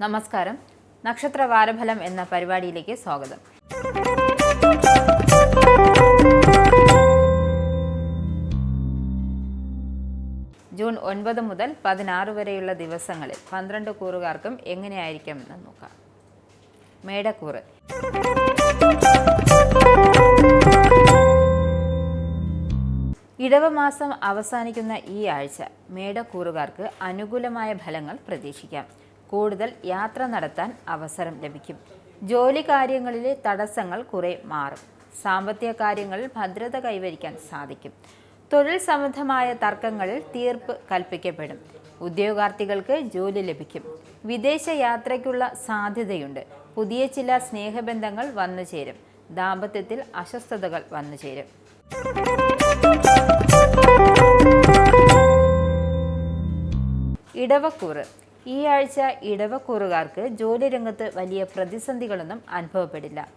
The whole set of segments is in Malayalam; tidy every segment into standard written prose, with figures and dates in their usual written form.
നമസ്കാരം. നക്ഷത്ര വാരഫലം എന്ന പരിപാടിയിലേക്ക് സ്വാഗതം. ജൂൺ 9 മുതൽ 16 വരെയുള്ള ദിവസങ്ങളിൽ 12 കൂറുകാർക്കും എങ്ങനെയായിരിക്കുമെന്ന് നോക്കാം. മേടക്കൂറ്. ഇടവമാസം അവസാനിക്കുന്ന ഈ ആഴ്ച മേടക്കൂറുകാർക്ക് അനുകൂലമായ ഫലങ്ങൾ പ്രതീക്ഷിക്കാം. കൂടുതൽ യാത്ര നടത്താൻ അവസരം ലഭിക്കും. ജോലി കാര്യങ്ങളിലെ തടസ്സങ്ങൾ കുറെ മാറും. സാമ്പത്തിക കാര്യങ്ങളിൽ ഭദ്രത കൈവരിക്കാൻ സാധിക്കും. തൊഴിൽ സംബന്ധമായ തർക്കങ്ങളിൽ തീർപ്പ് കൽപ്പിക്കപ്പെടും. ഉദ്യോഗാർത്ഥികൾക്ക് ജോലി ലഭിക്കും. വിദേശ യാത്രയ്ക്കുള്ള സാധ്യതയുണ്ട്. പുതിയ ചില സ്നേഹബന്ധങ്ങൾ വന്നുചേരും. ദാമ്പത്യത്തിൽ അസ്വസ്ഥതകൾ വന്നുചേരും. ഇടവക്കൂറ്. ഈ ആഴ്ച ഇടവക്കൂറുകാർക്ക് ജോലി രംഗത്ത് വലിയ പ്രതിസന്ധികളൊന്നും അനുഭവപ്പെടില്ല.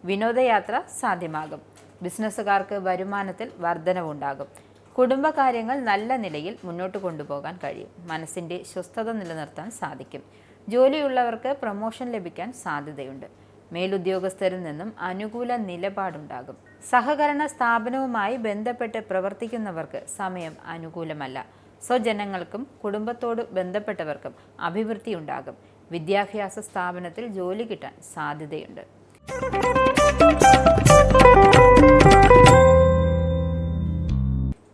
വിനോദയാത്ര സാധ്യമാകും. ബിസിനസ്സുകാർക്ക് വരുമാനത്തിൽ വർധനവുണ്ടാകും. കുടുംബകാര്യങ്ങൾ നല്ല നിലയിൽ മുന്നോട്ട് കൊണ്ടുപോകാൻ കഴിയും. മനസ്സിൻ്റെ സ്വസ്ഥത നിലനിർത്താൻ സാധിക്കും. ജോലിയുള്ളവർക്ക് പ്രൊമോഷൻ ലഭിക്കാൻ സാധ്യതയുണ്ട്. മേലുദ്യോഗസ്ഥരിൽ നിന്നും അനുകൂല നിലപാടുണ്ടാകും. സഹകരണ സ്ഥാപനവുമായി ബന്ധപ്പെട്ട് പ്രവർത്തിക്കുന്നവർക്ക് സമയം അനുകൂലമല്ല. സ്വജനങ്ങൾക്കും കുടുംബത്തോട് ബന്ധപ്പെട്ടവർക്കും അഭിവൃദ്ധി ഉണ്ടാകും. വിദ്യാഭ്യാസ സ്ഥാപനത്തിൽ ജോലി കിട്ടാൻ സാധ്യതയുണ്ട്.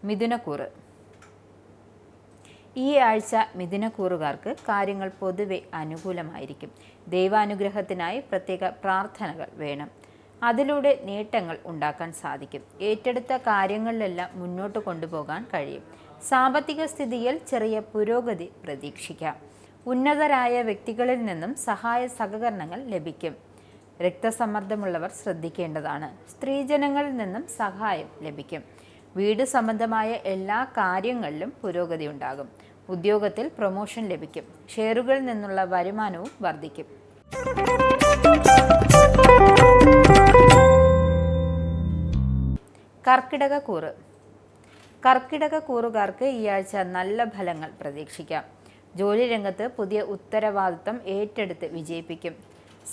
മിഥുനക്കൂറ്. ഈ ആഴ്ച മിഥുനക്കൂറുകാർക്ക് കാര്യങ്ങൾ പൊതുവെ അനുകൂലമായിരിക്കും. ദൈവാനുഗ്രഹത്തിനായി പ്രത്യേക പ്രാർത്ഥനകൾ വേണം. അതിലൂടെ നേട്ടങ്ങൾ ഉണ്ടാക്കാൻ സാധിക്കും. ഏറ്റെടുത്ത കാര്യങ്ങളിലെല്ലാം മുന്നോട്ട് കൊണ്ടുപോകാൻ കഴിയും. സാമ്പത്തിക സ്ഥിതിയിൽ ചെറിയ പുരോഗതി പ്രതീക്ഷിക്കാം. ഉന്നതരായ വ്യക്തികളിൽ നിന്നും സഹായ സഹകരണങ്ങൾ ലഭിക്കും. രക്തസമ്മർദ്ദമുള്ളവർ ശ്രദ്ധിക്കേണ്ടതാണ്. സ്ത്രീജനങ്ങളിൽ നിന്നും സഹായം ലഭിക്കും. വീട് സംബന്ധമായ എല്ലാ കാര്യങ്ങളിലും പുരോഗതി ഉണ്ടാകും. ഉദ്യോഗത്തിൽ പ്രൊമോഷൻ ലഭിക്കും. ഷെയറുകളിൽ നിന്നുള്ള വരുമാനവും വർദ്ധിക്കും. കർക്കിടകക്കൂറ്. കർക്കിടകക്കൂറുകാർക്ക് ഈ ആഴ്ച നല്ല ഫലങ്ങൾ പ്രതീക്ഷിക്കാം. ജോലി രംഗത്ത് പുതിയ ഉത്തരവാദിത്തം ഏറ്റെടുത്ത് വിജയിപ്പിക്കും.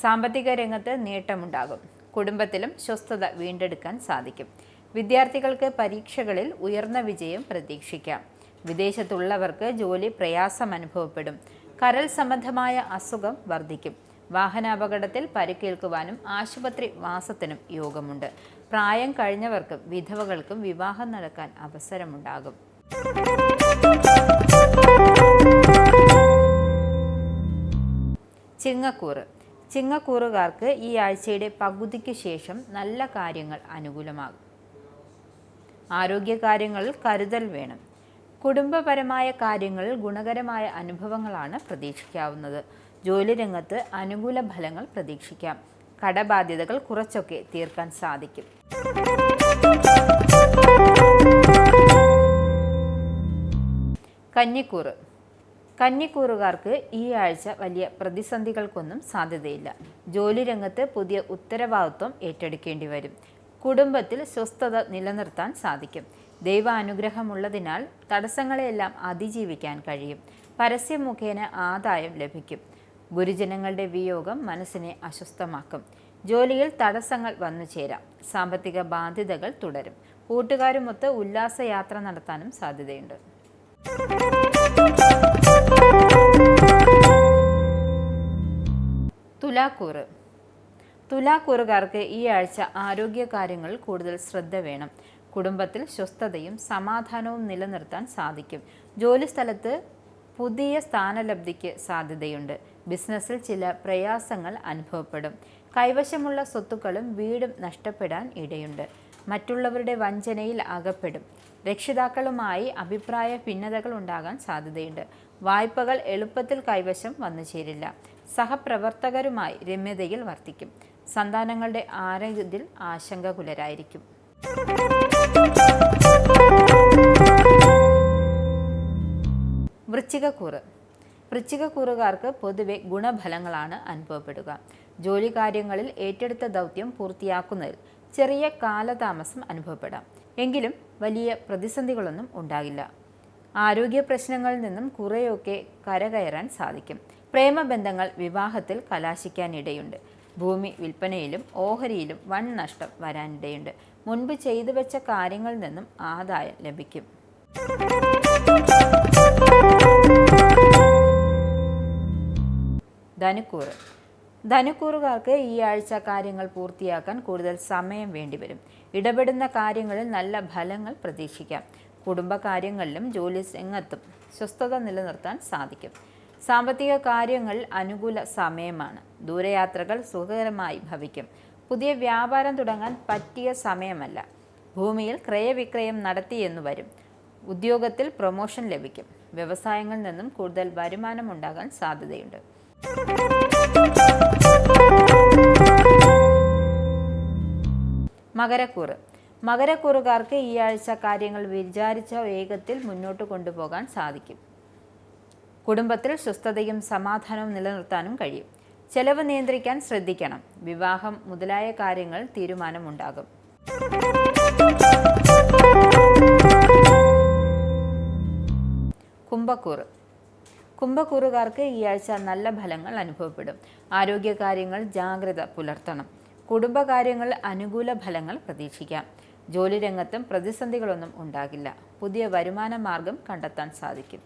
സാമ്പത്തിക രംഗത്ത് നേട്ടമുണ്ടാകും. കുടുംബത്തിലും സ്വസ്ഥത വീണ്ടെടുക്കാൻ സാധിക്കും. വിദ്യാർത്ഥികൾക്ക് പരീക്ഷകളിൽ ഉയർന്ന വിജയം പ്രതീക്ഷിക്കാം. വിദേശത്തുള്ളവർക്ക് ജോലി പ്രയാസം അനുഭവപ്പെടും. കരൾ സംബന്ധമായ അസുഖം വർദ്ധിക്കും. വാഹനാപകടത്തിൽ പരിക്കേൽക്കുവാനും ആശുപത്രി വാസത്തിനും യോഗമുണ്ട്. പ്രായം കഴിഞ്ഞവർക്കും വിധവകൾക്കും വിവാഹം നടക്കാൻ അവസരമുണ്ടാകും. ചിങ്ങക്കൂറ്. ചിങ്ങക്കൂറുകാർക്ക് ഈ ആഴ്ചയുടെ പകുതിക്ക് ശേഷം നല്ല കാര്യങ്ങൾ അനുകൂലമാകും. ആരോഗ്യകാര്യങ്ങളിൽ കരുതൽ വേണം. കുടുംബപരമായ കാര്യങ്ങളിൽ ഗുണകരമായ അനുഭവങ്ങളാണ് പ്രതീക്ഷിക്കാവുന്നത്. ജോലി രംഗത്ത് അനുകൂല ഫലങ്ങൾ പ്രതീക്ഷിക്കാം. കടബാധ്യതകൾ കുറച്ചൊക്കെ തീർക്കാൻ സാധിക്കും. കന്നിക്കൂറ്. കന്നിക്കൂറുകാർക്ക് ഈ ആഴ്ച വലിയ പ്രതിസന്ധികൾക്കൊന്നും സാധ്യതയില്ല. ജോലി രംഗത്ത് പുതിയ ഉത്തരവാദിത്വം ഏറ്റെടുക്കേണ്ടി വരും. കുടുംബത്തിൽ സ്വസ്ഥത നിലനിർത്താൻ സാധിക്കും. ദൈവാനുഗ്രഹമുള്ളതിനാൽ തടസ്സങ്ങളെല്ലാം അതിജീവിക്കാൻ കഴിയും. പരസ്യം മുഖേന ആദായം ലഭിക്കും. ഗുരുജനങ്ങളുടെ വിയോഗം മനസ്സിനെ അസ്വസ്ഥമാക്കും. ജോലിയിൽ തടസ്സങ്ങൾ വന്നു ചേരാം. സാമ്പത്തിക ബാധ്യതകൾ തുടരും. കൂട്ടുകാരുമൊത്ത് ഉല്ലാസയാത്ര നടത്താനും സാധ്യതയുണ്ട്. തുലാക്കൂറ്. തുലാക്കൂറുകാർക്ക് ഈ ആഴ്ച ആരോഗ്യകാര്യങ്ങളിൽ കൂടുതൽ ശ്രദ്ധ വേണം. കുടുംബത്തിൽ സ്വസ്ഥതയും സമാധാനവും നിലനിർത്താൻ സാധിക്കും. ജോലിസ്ഥലത്ത് പുതിയ സ്ഥാനലബ്ധിക്ക് സാധ്യതയുണ്ട്. ബിസിനസ്സിൽ ചില പ്രയാസങ്ങൾ അനുഭവപ്പെടും. കൈവശമുള്ള സ്വത്തുക്കളും വീടും നഷ്ടപ്പെടാൻ ഇടയുണ്ട്. മറ്റുള്ളവരുടെ വഞ്ചനയിൽ അകപ്പെടും. രക്ഷിതാക്കളുമായി അഭിപ്രായ ഭിന്നതകൾ ഉണ്ടാകാൻ സാധ്യതയുണ്ട്. വായ്പകൾ എളുപ്പത്തിൽ കൈവശം വന്നു ചേരില്ല. സഹപ്രവർത്തകരുമായി രമ്യതയിൽ വർത്തിക്കും. സന്താനങ്ങളുടെ ആരോഗ്യത്തിൽ ആശങ്കാകുലരായിരിക്കും. വൃശ്ചികക്കൂറ്. വൃശ്ചികക്കൂറുകാർക്ക് പൊതുവെ ഗുണഫലങ്ങളാണ് അനുഭവപ്പെടുക. ജോലി കാര്യങ്ങളിൽ ഏറ്റെടുത്ത ദൗത്യം പൂർത്തിയാക്കുന്നതിൽ ചെറിയ കാലതാമസം അനുഭവപ്പെടാം. എങ്കിലും വലിയ പ്രതിസന്ധികളൊന്നും ഉണ്ടാകില്ല. ആരോഗ്യ പ്രശ്നങ്ങളിൽ നിന്നും കുറേയൊക്കെ കരകയറാൻ സാധിക്കും. പ്രേമബന്ധങ്ങൾ വിവാഹത്തിൽ കലാശിക്കാനിടയുണ്ട്. ഭൂമി വിൽപ്പനയിലും ഓഹരിയിലും വൻ നഷ്ടം വരാനിടയുണ്ട്. മുൻപ് ചെയ്തു വെച്ച കാര്യങ്ങളിൽ നിന്നും ആദായം ലഭിക്കും. ധനുക്കൂറ്. ധനുക്കൂറുകാർക്ക് ഈ ആഴ്ച കാര്യങ്ങൾ പൂർത്തിയാക്കാൻ കൂടുതൽ സമയം വേണ്ടിവരും. ഇടപെടുന്ന കാര്യങ്ങളിൽ നല്ല ഫലങ്ങൾ പ്രതീക്ഷിക്കാം. കുടുംബകാര്യങ്ങളിലും ജോലി രംഗത്തും സ്വസ്ഥത നിലനിർത്താൻ സാധിക്കും. സാമ്പത്തിക കാര്യങ്ങളിൽ അനുകൂല സമയമാണ്. ദൂരയാത്രകൾ സുഖകരമായി ഭവിക്കും. പുതിയ വ്യാപാരം തുടങ്ങാൻ പറ്റിയ സമയമല്ല. ഭൂമിയിൽ ക്രയവിക്രയം നടത്തിയെന്നു വരും. ഉദ്യോഗത്തിൽ പ്രൊമോഷൻ ലഭിക്കും. വ്യവസായങ്ങളിൽ നിന്നും കൂടുതൽ വരുമാനം ഉണ്ടാകാൻ സാധ്യതയുണ്ട്. മകരക്കൂറ്. മകരക്കൂറുകാർക്ക് ഈ ആഴ്ച കാര്യങ്ങൾ വിചാരിച്ച വേഗത്തിൽ മുന്നോട്ട് കൊണ്ടുപോകാൻ സാധിക്കും. കുടുംബത്തിൽ സ്വസ്ഥതയും സമാധാനവും നിലനിർത്താനും കഴിയും. ചെലവ് നിയന്ത്രിക്കാൻ ശ്രദ്ധിക്കണം. വിവാഹം മുതലായ കാര്യങ്ങൾ തീരുമാനമുണ്ടാകും. കുംഭക്കൂറ്. കുംഭക്കൂറുകാർക്ക് ഈ ആഴ്ച നല്ല ഫലങ്ങൾ അനുഭവപ്പെടും. ആരോഗ്യകാര്യങ്ങൾ ജാഗ്രത പുലർത്തണം. കുടുംബകാര്യങ്ങൾ അനുകൂല ഫലങ്ങൾ പ്രതീക്ഷിക്കാം. ജോലി രംഗത്തും പ്രതിസന്ധികളൊന്നും ഉണ്ടാകില്ല. പുതിയ വരുമാന മാർഗം കണ്ടെത്താൻ സാധിക്കും.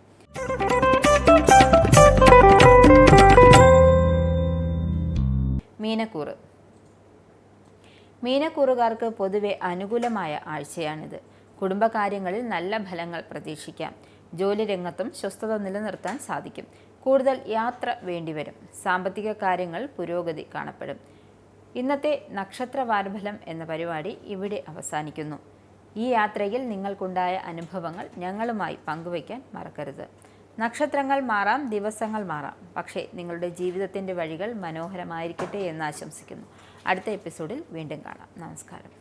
മീനക്കൂറ്. മീനക്കൂറുകാർക്ക് പൊതുവെ അനുകൂലമായ ആഴ്ചയാണിത്. കുടുംബകാര്യങ്ങളിൽ നല്ല ഫലങ്ങൾ പ്രതീക്ഷിക്കാം. ജോലി രംഗത്തും സ്വസ്ഥത നിലനിർത്താൻ സാധിക്കും. കൂടുതൽ യാത്ര വേണ്ടിവരും. സാമ്പത്തിക കാര്യങ്ങൾ പുരോഗതി കാണപ്പെടും. ഇന്നത്തെ നക്ഷത്രവാരഫലം എന്ന പരിപാടി ഇവിടെ അവസാനിക്കുന്നു. ഈ യാത്രയിൽ നിങ്ങൾക്കുണ്ടായ അനുഭവങ്ങൾ ഞങ്ങളുമായി പങ്കുവയ്ക്കാൻ മറക്കരുത്. നക്ഷത്രങ്ങൾ മാറാം, ദിവസങ്ങൾ മാറാം, പക്ഷേ നിങ്ങളുടെ ജീവിതത്തിൻ്റെ വഴികൾ മനോഹരമായിരിക്കട്ടെ എന്ന് ആശംസിക്കുന്നു. അടുത്ത എപ്പിസോഡിൽ വീണ്ടും കാണാം. നമസ്കാരം.